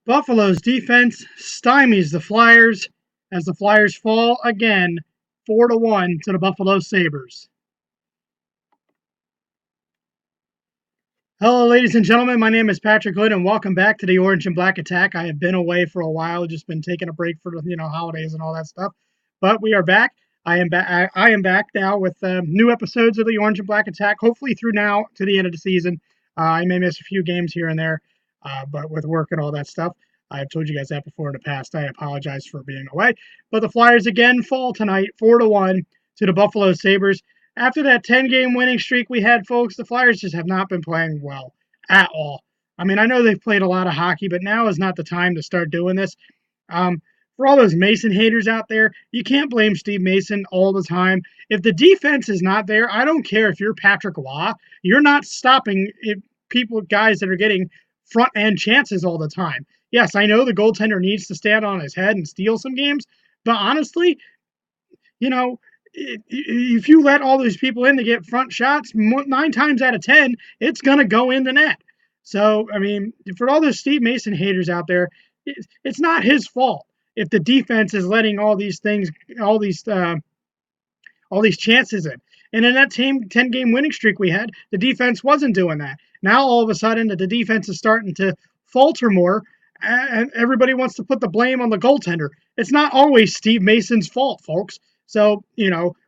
Buffalo's defense stymies the Flyers as the Flyers fall again 4-1 to the Buffalo Sabres. Hello, ladies and gentlemen. My name is Patrick Hood, and welcome back to the Orange and Black Attack. I have been away for a while, just been taking a break for holidays and all that stuff. But we are back. I am back. I am back now with new episodes of the Orange and Black Attack. Hopefully through now to the end of the season. I may miss a few games here and there, but with work and all that stuff, I've told you guys that before in the past. I apologize for being away. But the Flyers again fall tonight, 4-1 to the Buffalo Sabres. After that 10-game winning streak we had, folks, the Flyers just have not been playing well at all. I mean, I know they've played a lot of hockey, but now is not the time to start doing this. For all those Mason haters out there, you can't blame Steve Mason all the time. If the defense is not there, I don't care if you're Patrick Waugh. You're not stopping guys that are getting front end chances all the time. Yes, I know the goaltender needs to stand on his head and steal some games, but honestly, you know, if you let all those people in to get front shots, 9 times out of 10, it's going to go in the net. So, I mean, for all those Steve Mason haters out there, it's not his fault if the defense is letting all these chances in. And in that 10-game winning streak we had, the defense wasn't doing that. Now, all of a sudden, the defense is starting to falter more, and everybody wants to put the blame on the goaltender. It's not always Steve Mason's fault, folks. So,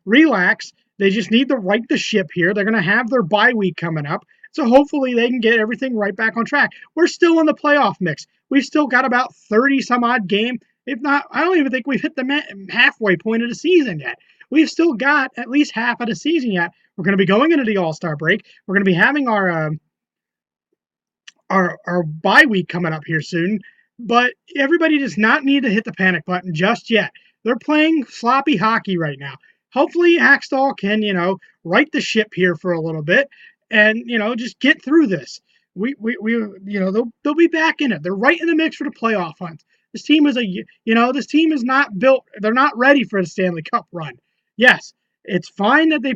relax. They just need to right the ship here. They're going to have their bye week coming up. So hopefully they can get everything right back on track. We're still in the playoff mix. We've still got about 30 some odd game. If not, I don't even think we've hit the halfway point of the season yet. We've still got at least half of the season yet. We're going to be going into the All-Star break. We're going to be having our bye week coming up here soon. But everybody does not need to hit the panic button just yet. They're playing sloppy hockey right now. Hopefully Hackstall can, right the ship here for a little bit and, just get through this. They'll be back in it. They're right in the mix for the playoff hunt. This team is not built. They're not ready for the Stanley Cup run. Yes, it's fine that they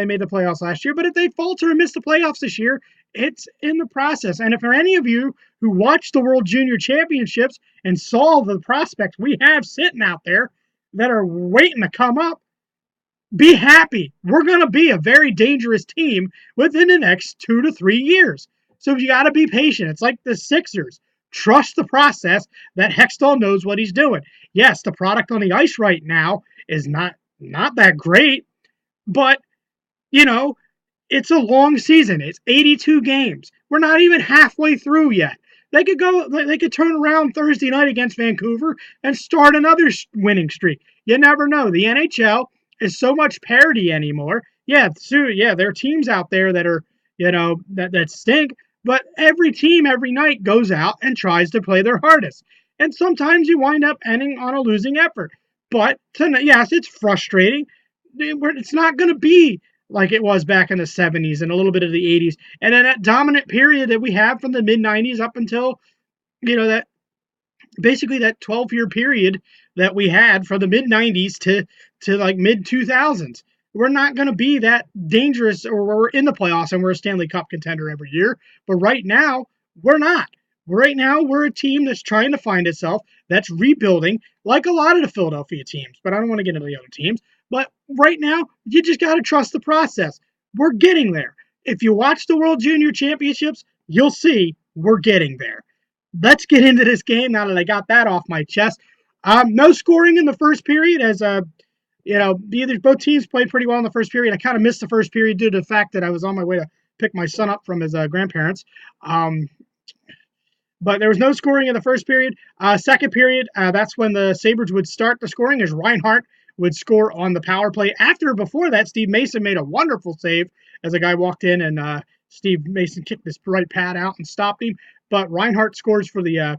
made the playoffs last year, but if they falter and miss the playoffs this year, it's in the process. And if there are any of you who watched the World Junior Championships and saw the prospects we have sitting out there that are waiting to come up, be happy. We're going to be a very dangerous team within the next 2 to 3 years. So you got to be patient. It's like the Sixers. Trust the process that Hextall knows what he's doing. Yes, the product on the ice right now is not that great, but, it's a long season. It's 82 games. We're not even halfway through yet. They could turn around Thursday night against Vancouver and start another winning streak. You never know. The NHL is so much parity anymore. Yeah, there are teams out there that are, that stink, but every team every night goes out and tries to play their hardest. And sometimes you wind up ending on a losing effort. But yes, it's frustrating. It's not going to be like it was back in the 70s and a little bit of the 80s. And then that dominant period that we have from the mid-90s up until, that basically that 12-year period that we had from the mid-90s to like mid-2000s. We're not going to be that dangerous, or we're in the playoffs and we're a Stanley Cup contender every year. But right now, we're not. Right now, we're a team that's trying to find itself, that's rebuilding, like a lot of the Philadelphia teams. But I don't want to get into the other teams. But right now, you just got to trust the process. We're getting there. If you watch the World Junior Championships, you'll see we're getting there. Let's get into this game now that I got that off my chest. No scoring in the first period, as both teams played pretty well in the first period. I kind of missed the first period due to the fact that I was on my way to pick my son up from his grandparents. But there was no scoring in the first period. Second period, that's when the Sabres would start the scoring, as Reinhart would score on the power play. Before that, Steve Mason made a wonderful save as a guy walked in and Steve Mason kicked this right pad out and stopped him. But Reinhart scores for the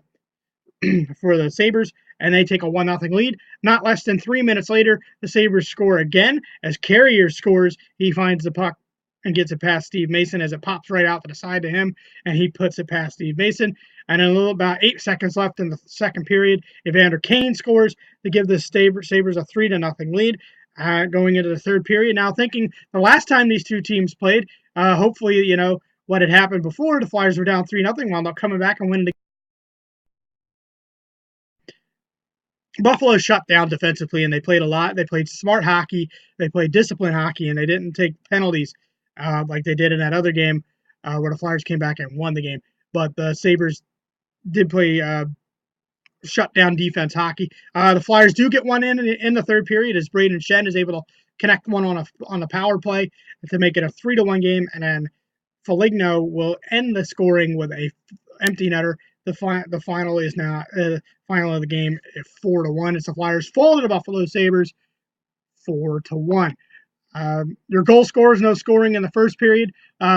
for the Sabres, and they take a 1-0 lead. Not less than 3 minutes later, the Sabres score again. As Carrier scores, he finds the puck and gets it past Steve Mason as it pops right out to the side to him, and he puts it past Steve Mason. And then about 8 seconds left in the second period, Evander Kane scores to give the Sabres a 3-0 lead going into the third period. Now thinking the last time these two teams played, hopefully, what had happened before, the Flyers were down 3-0, wound up coming back and winning the Buffalo shut down defensively, and they played a lot. They played smart hockey. They played disciplined hockey, and they didn't take penalties like they did in that other game where the Flyers came back and won the game. But the Sabres did play shut down defense hockey. The Flyers do get one in the third period as Braden Shen is able to connect one on the power play to make it a 3-1 game, and then Foligno will end the scoring with a empty netter. The final is now final of the game at 4-1. It's the Flyers fall to the Buffalo Sabres 4-1. Your goal scorers, no scoring in the first period.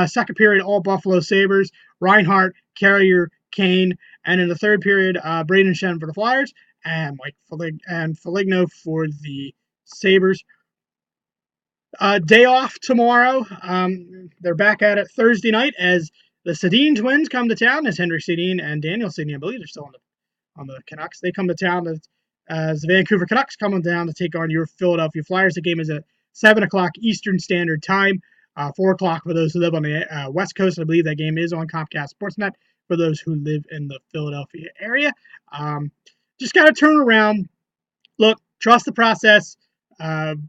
Second period, all Buffalo Sabres. Reinhart, Carrier, Kane, and in the third period, Braden Shen for the Flyers and Foligno for the Sabres. Day off tomorrow. They're back at it Thursday night as the Sedin twins come to town. As Henrik Sedin and Daniel Sedin, I believe, they're still on the Canucks. They come to town as the Vancouver Canucks coming down to take on your Philadelphia Flyers. The game is at 7 o'clock Eastern Standard Time, 4 o'clock for those who live on the West Coast. I believe that game is on Comcast Sportsnet for those who live in the Philadelphia area. Just got to turn around. Look, trust the process.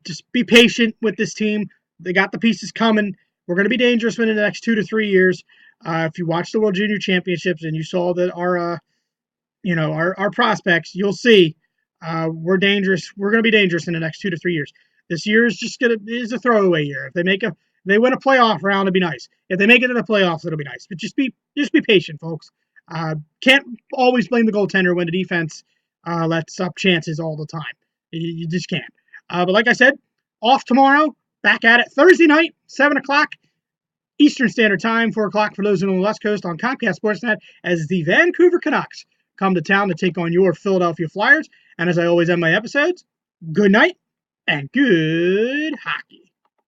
Just be patient with this team. They got the pieces coming. We're going to be dangerous in the next 2 to 3 years. If you watch the World Junior Championships and you saw that our prospects, you'll see we're dangerous. We're going to be dangerous in the next 2 to 3 years. This year is a throwaway year. If they win a playoff round, it'd be nice. If they make it to the playoffs, it'll be nice. But just be patient, folks. Can't always blame the goaltender when the defense lets up chances all the time. You just can't. But like I said, off tomorrow. Back at it Thursday night, 7 o'clock Eastern Standard Time, 4 o'clock for those on the West Coast on Comcast Sportsnet as the Vancouver Canucks come to town to take on your Philadelphia Flyers. And as I always end my episodes, good night and good hockey.